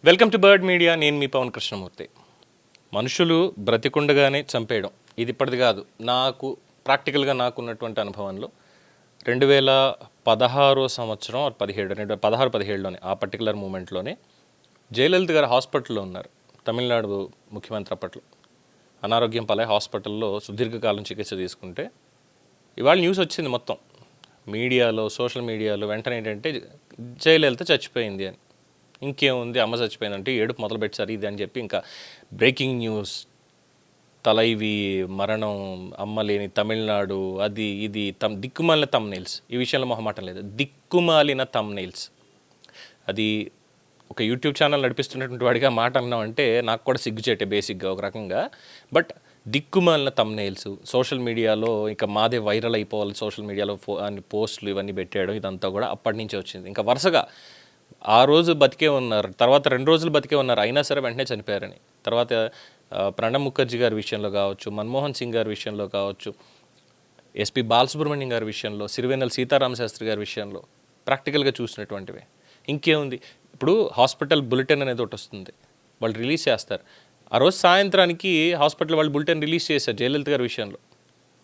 Welcome to bird media. నేను మీ పవన్ కృష్ణమూర్తి. మనుషులు బ్రతికుండగానే చంపేయడం ఇది ఇప్పటిది కాదు. నాకు ప్రాక్టికల్గా నాకున్నటువంటి అనుభవంలో 2016 సంవత్సరం 2016-17లోనే ఆ పర్టికులర్ మూమెంట్లోనే జయలలిత గారు హాస్పిటల్లో ఉన్నారు. తమిళనాడు ముఖ్యమంత్రి అప్పట్లో అనారోగ్యం పాలై హాస్పిటల్లో సుదీర్ఘకాలం చికిత్స తీసుకుంటే ఇవాళ న్యూస్ వచ్చింది మొత్తం మీడియాలో, సోషల్ మీడియాలో. వెంటనే ఏంటంటే జయలలిత చచ్చిపోయింది అని. ఇంకేముంది, అమ్మ చచ్చిపోయిందంటే ఏడుపు మొదలు పెట్టారు ఇది అని చెప్పి ఇంకా బ్రేకింగ్ న్యూస్, తలైవి మరణం, అమ్మ లేని తమిళనాడు, అది ఇది దిక్కుమాలిన తమ్నెయిల్స్. ఈ విషయంలో మొహమాటం లేదు, దిక్కుమాలిన తమ్నెయిల్స్. అది ఒక యూట్యూబ్ ఛానల్ నడిపిస్తున్నటువంటి వాడిగా మాట అన్నామంటే నాకు కూడా సిగ్గుచేటే బేసిక్గా ఒక రకంగా. బట్ దిక్కుమాలిన తమ్నెయిల్స్ సోషల్ మీడియాలో ఇంకా మాదే వైరల్ అయిపోవాలి, సోషల్ మీడియాలో అన్ని పోస్టులు ఇవన్నీ పెట్టేయడం ఇదంతా కూడా అప్పటి నుంచే వచ్చింది. ఇంకా వరుసగా ఆ రోజు బతికే ఉన్నారు, తర్వాత 2 రోజులు బతికే ఉన్నారు, అయినా సరే వెంటనే చనిపోయారని. తర్వాత ప్రణబ్ ముఖర్జీ గారి విషయంలో కావచ్చు, మన్మోహన్ సింగ్ గారి విషయంలో కావచ్చు, ఎస్పి బాలసుబ్రహ్మణ్యం గారి విషయంలో, సిరివెన్నెల సీతారామశాస్త్రి గారి విషయంలో ప్రాక్టికల్గా చూసినటువంటివే. ఇంకేముంది, ఇప్పుడు హాస్పిటల్ బులెటిన్ అనేది ఒకటి వస్తుంది, వాళ్ళు రిలీజ్ చేస్తారు. ఆ రోజు సాయంత్రానికి హాస్పిటల్ వాళ్ళు బులెటిన్ రిలీజ్ చేశారు జయలలిత గారి విషయంలో.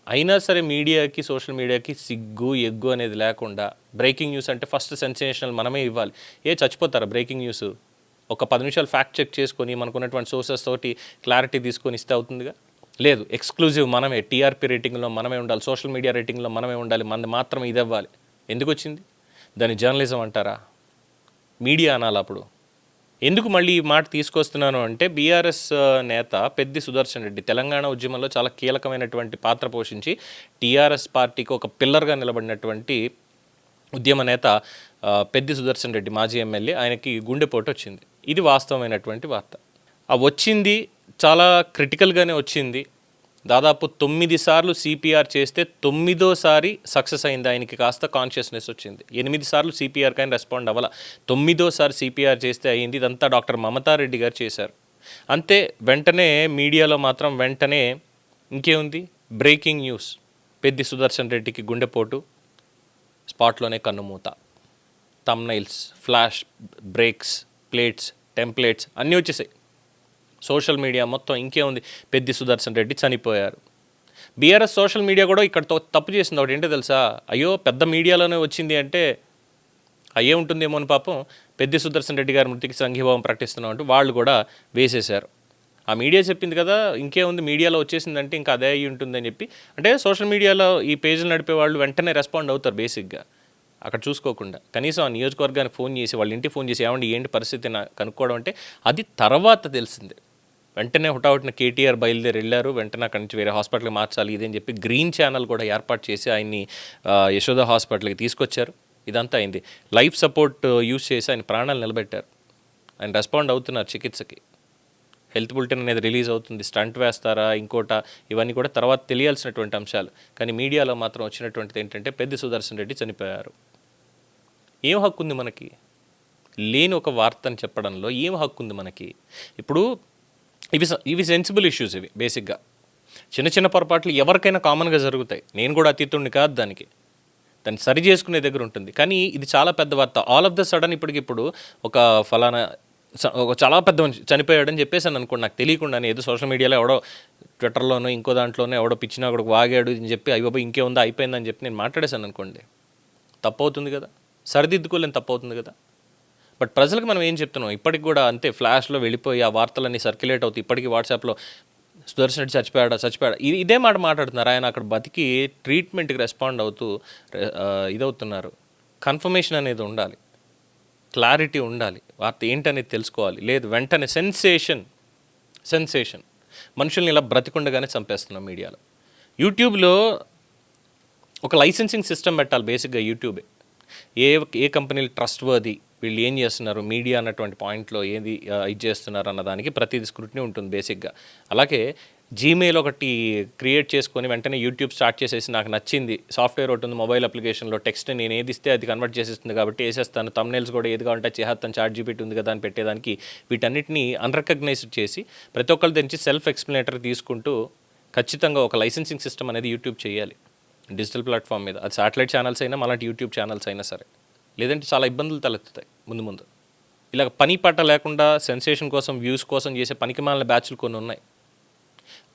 అయినా సరే మీడియాకి, సోషల్ మీడియాకి సిగ్గు ఎగ్గు అనేది లేకుండా బ్రేకింగ్ న్యూస్ అంటే ఫస్ట్ సెన్సేషనల్ మనమే ఇవ్వాలి. చచ్చిపోతారా బ్రేకింగ్ న్యూస్? ఒక 10 నిమిషాలు ఫ్యాక్ట్ చెక్ చేసుకొని మనకున్నటువంటి సోర్సెస్ తోటి క్లారిటీ తీసుకొని ఇస్తే అవుతుందిగా. లేదు, ఎక్స్క్లూజివ్ మనమే, టీఆర్పీ రేటింగ్లో మనమే ఉండాలి, సోషల్ మీడియా రేటింగ్లో మనమే ఉండాలి, మనది మాత్రం ఇది అవ్వాలి. ఎందుకు వచ్చింది? దాన్ని జర్నలిజం అంటారా? మీడియా అనాలి. అప్పుడు ఎందుకు మళ్ళీ ఈ మాట తీసుకొస్తున్నాను అంటే, బీఆర్ఎస్ నేత పెద్ది సుదర్శన్ రెడ్డి తెలంగాణ ఉద్యమంలో చాలా కీలకమైనటువంటి పాత్ర పోషించి టీఆర్ఎస్ పార్టీకి ఒక పిల్లర్గా నిలబడినటువంటి ఉద్యమ నేత పెద్ది సుదర్శన్ రెడ్డి, మాజీ ఎమ్మెల్యే, ఆయనకి గుండెపోటు వచ్చింది. ఇది వాస్తవమైనటువంటి వార్త. ఆ వచ్చింది చాలా క్రిటికల్గానే వచ్చింది. దాదాపు 9 సార్లు సిపిఆర్ చేస్తే 9వ సారి సక్సెస్ అయింది, ఆయనకి కాస్త కాన్షియస్నెస్ వచ్చింది. 8 సార్లు సిపిఆర్కి ఆయన రెస్పాండ్ అవ్వాల, 9వ సారి సిపిఆర్ చేస్తే అయ్యింది. ఇదంతా డాక్టర్ మమతారెడ్డి గారు చేశారు. అంతే, వెంటనే మీడియాలో మాత్రం వెంటనే ఇంకేముంది, బ్రేకింగ్ న్యూస్, పెద్ది సుదర్శన్ రెడ్డికి గుండెపోటు, స్పాట్లోనే కన్నుమూత, thumbnails, flash breaks, plates, templates అన్నీ వచ్చేసాయి సోషల్ మీడియా మొత్తం. ఇంకేముంది, పెద్ది సుదర్శన్ రెడ్డి చనిపోయారు. బీఆర్ఎస్ సోషల్ మీడియా కూడా ఇక్కడ తప్పు చేసింది ఒకటి ఏంటో తెలుసా? అయ్యో పెద్ద మీడియాలోనే వచ్చింది అంటే అయ్యే ఉంటుందేమో అని పాపం పెద్ది సుదర్శన్ రెడ్డి గారి మృతికి సంఘీభావం ప్రకటిస్తున్నాం అంటూ వాళ్ళు కూడా వేసేశారు. ఆ మీడియా చెప్పింది కదా, ఇంకేముంది మీడియాలో వచ్చేసిందంటే ఇంకా అదే అయ్యి ఉంటుందని చెప్పి. అంటే సోషల్ మీడియాలో ఈ పేజీలు నడిపే వాళ్ళు వెంటనే రెస్పాండ్ అవుతారు బేసిక్గా, అక్కడ చూసుకోకుండా. కనీసం ఆ నియోజకవర్గానికి ఫోన్ చేసి, వాళ్ళ ఇంటికి ఫోన్ చేసి ఏమండి ఏంటి పరిస్థితి కనుక్కోవడం అంటే అది తర్వాత తెలిసిందే. వెంటనే హుటాహుటిన కేటీఆర్ బయలుదేరి వెళ్ళారు, వెంటనే అక్కడి నుంచి వేరే హాస్పిటల్కి మార్చాలి ఇదని చెప్పి గ్రీన్ ఛానల్ కూడా ఏర్పాటు చేసి ఆయన్ని యశోద హాస్పిటల్కి తీసుకొచ్చారు. ఇదంతా అయింది. లైఫ్ సపోర్ట్ యూజ్ చేసి ఆయన ప్రాణాలు నిలబెట్టారు. ఆయన రెస్పాండ్ అవుతున్నారు చికిత్సకి. హెల్త్ బులెటిన్ అనేది రిలీజ్ అవుతుంది, స్టంట్ వేస్తారా ఇంకోట, ఇవన్నీ కూడా తర్వాత తెలియాల్సినటువంటి అంశాలు. కానీ మీడియాలో మాత్రం వచ్చినటువంటిది ఏంటంటే పెద్ది సుదర్శన్ రెడ్డి చనిపోయారు. ఏం హక్కు ఉంది మనకి? లేని ఒక వార్తని చెప్పడంలో ఏం హక్కు ఉంది మనకి? ఇప్పుడు ఇవి సెన్సిబుల్ ఇష్యూస్. ఇవి బేసిక్గా చిన్న చిన్న పొరపాట్లు ఎవరికైనా కామన్గా జరుగుతాయి. నేను కూడా అతీతుడిని కాదు, దాన్ని సరి చేసుకునే దగ్గర ఉంటుంది. కానీ ఇది చాలా పెద్ద వార్త. ఆల్ ఆఫ్ ద సడన్ ఇప్పటికిప్పుడు ఒక ఫలానా ఒక చాలా పెద్ద మనిషి చనిపోయాడని చెప్పేసాను అనుకోండి, నాకు తెలియకుండానే ఏదో సోషల్ మీడియాలో ఎవడో ట్విట్టర్లోనో ఇంకో దాంట్లోనో ఎవడో పిచ్చినా కూడా వాగాడు అని చెప్పి అయ్యో ఇంకేముందో అయిపోయిందని చెప్పి నేను మాట్లాడేశాను అనుకోండి, తప్పవుతుంది కదా, సరిదిద్దుకోలేని తప్పవుతుంది కదా. బట్ ప్రజలకు మనం ఏం చెప్తున్నాం, ఇప్పటికి కూడా అంతే ఫ్లాష్లో వెళ్ళిపోయి ఆ వార్తలన్నీ సర్క్యులేట్ అవుతాయి. ఇప్పటికీ వాట్సాప్లో సుదర్శన్ రెడ్డి చచ్చిపోయాడా ఇదే మాట మాట్లాడుతున్నారు. ఆయన అక్కడ బతికి ట్రీట్మెంట్కి రెస్పాండ్ అవుతూ ఇదవుతున్నారు. కన్ఫర్మేషన్ అనేది ఉండాలి, క్లారిటీ ఉండాలి, వార్త ఏంటనేది తెలుసుకోవాలి. లేదు, వెంటనే సెన్సేషన్ మనుషుల్ని ఇలా బ్రతికుండగానే చంపేస్తున్నాం మీడియాలో. యూట్యూబ్లో ఒక లైసెన్సింగ్ సిస్టమ్ పెట్టాలి బేసిక్గా. యూట్యూబే ఏ కంపెనీలు ట్రస్ట్ వర్ది, వీళ్ళు ఏం చేస్తున్నారు, మీడియా అన్నటువంటి పాయింట్లో ఏది ఇది చేస్తున్నారు అన్నదానికి ప్రతిదీ స్క్రూటినీ ఉంటుంది బేసిక్గా. అలాగే జీమెయిల్ ఒకటి క్రియేట్ చేసుకొని వెంటనే యూట్యూబ్ స్టార్ట్ చేసేసి నాకు నచ్చింది సాఫ్ట్వేర్ ఒకటి ఉంది మొబైల్ అప్లికేషన్లో, టెక్స్ట్ నేను ఏది ఇస్తే అది కన్వర్ట్ చేసేస్తుంది కాబట్టి వేసేస్తాను, థంబ్నెయిల్స్ కూడా ఏది కావాలంటే చేసేస్తాను, ChatGPT ఉంది కదా అని పెట్టేదానికి వీటన్నిటిని అన్రికగ్నైజ్డ్ చేసి ప్రతి ఒక్కరి నుంచి సెల్ఫ్ ఎక్స్ప్లెనేటరీ తీసుకుంటూ ఖచ్చితంగా ఒక లైసెన్సింగ్ సిస్టమ్ అనేది యూట్యూబ్ చేయాలి డిజిటల్ ప్లాట్ఫామ్ మీద. అది శాటిలైట్ ఛానల్స్ అయినా అలాంటి యూట్యూబ్ ఛానల్స్ అయినా సరే, లేదంటే చాలా ఇబ్బందులు తలెత్తుతాయి ముందు. ఇలా పని పట్ట లేకుండా సెన్సేషన్ కోసం వ్యూస్ కోసం చేసే పనికిమాలిన బ్యాచ్లు కొన్ని ఉన్నాయి.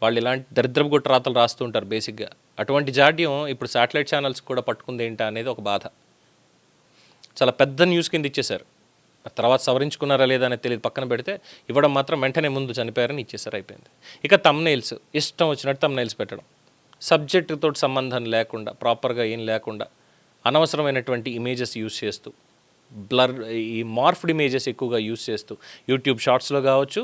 వాళ్ళు ఇలాంటి దరిద్రపు గుట్ట రాతలు రాస్తూ ఉంటారు బేసిక్గా. అటువంటి జాడ్యం ఇప్పుడు శాటిలైట్ ఛానల్స్ కూడా పట్టుకుంది ఏంటా అనేది ఒక బాధ. చాలా పెద్ద న్యూస్ కింద ఇచ్చేశారు. తర్వాత సవరించుకున్నారా లేదా అనేది తెలియదు, పక్కన పెడితే ఇవ్వడం మాత్రం వెంటనే ముందు చనిపోయారని ఇచ్చేసారు, అయిపోయింది. ఇక తమ్నైల్స్, ఇష్టం వచ్చినట్టు తమ్నైల్స్ పెట్టడం, సబ్జెక్టుతో సంబంధం లేకుండా, ప్రాపర్గా ఏం లేకుండా అనవసరమైనటువంటి ఇమేజెస్ యూస్ చేస్తూ, బ్లర్ ఈ మార్ఫ్డ్ ఇమేజెస్ ఎక్కువగా యూస్ చేస్తూ, యూట్యూబ్ షార్ట్స్లో కావచ్చు,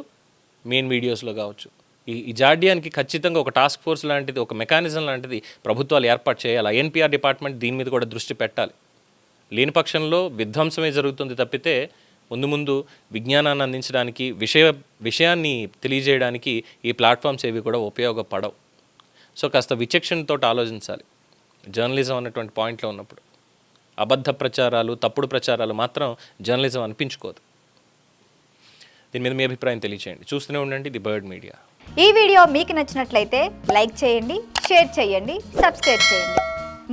మెయిన్ వీడియోస్లో కావచ్చు. ఈ జాడ్యానికి ఖచ్చితంగా ఒక టాస్క్ ఫోర్స్ లాంటిది, ఒక మెకానిజం లాంటిది ప్రభుత్వాలు ఏర్పాటు చేయాలి. ఎన్పిఆర్ డిపార్ట్మెంట్ దీని మీద కూడా దృష్టి పెట్టాలి. లేని పక్షంలో విధ్వంసమే జరుగుతుంది తప్పితే ముందు ముందు విజ్ఞానాన్ని అందించడానికి, విషయాన్ని తెలియజేయడానికి ఈ ప్లాట్ఫామ్స్ ఏవి కూడా ఉపయోగపడవు. సో కాస్త విచక్షణతో ఆలోచించాలి జర్నలిజం అన్నటువంటి పాయింట్లో ఉన్నప్పుడు. అబద్ధ ప్రచారాలు, తప్పుడు ప్రచారాలు మాత్రం జర్నలిజం అనిపించుకోదు. దీని మీద మీ అభిప్రాయం తెలియచేయండి. చూస్తూనే ఉండండి ది బర్డ్ మీడియా. ఈ వీడియో మీకు నచ్చినట్లయితే లైక్ చేయండి, షేర్ చేయండి, సబ్స్క్రైబ్ చేయండి.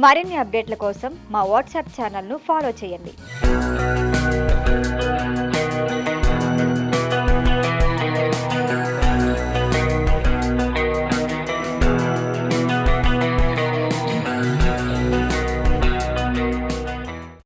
మరిన్ని అప్డేట్ల కోసం మా వాట్సాప్ ఛానల్ను ఫాలో చేయండి.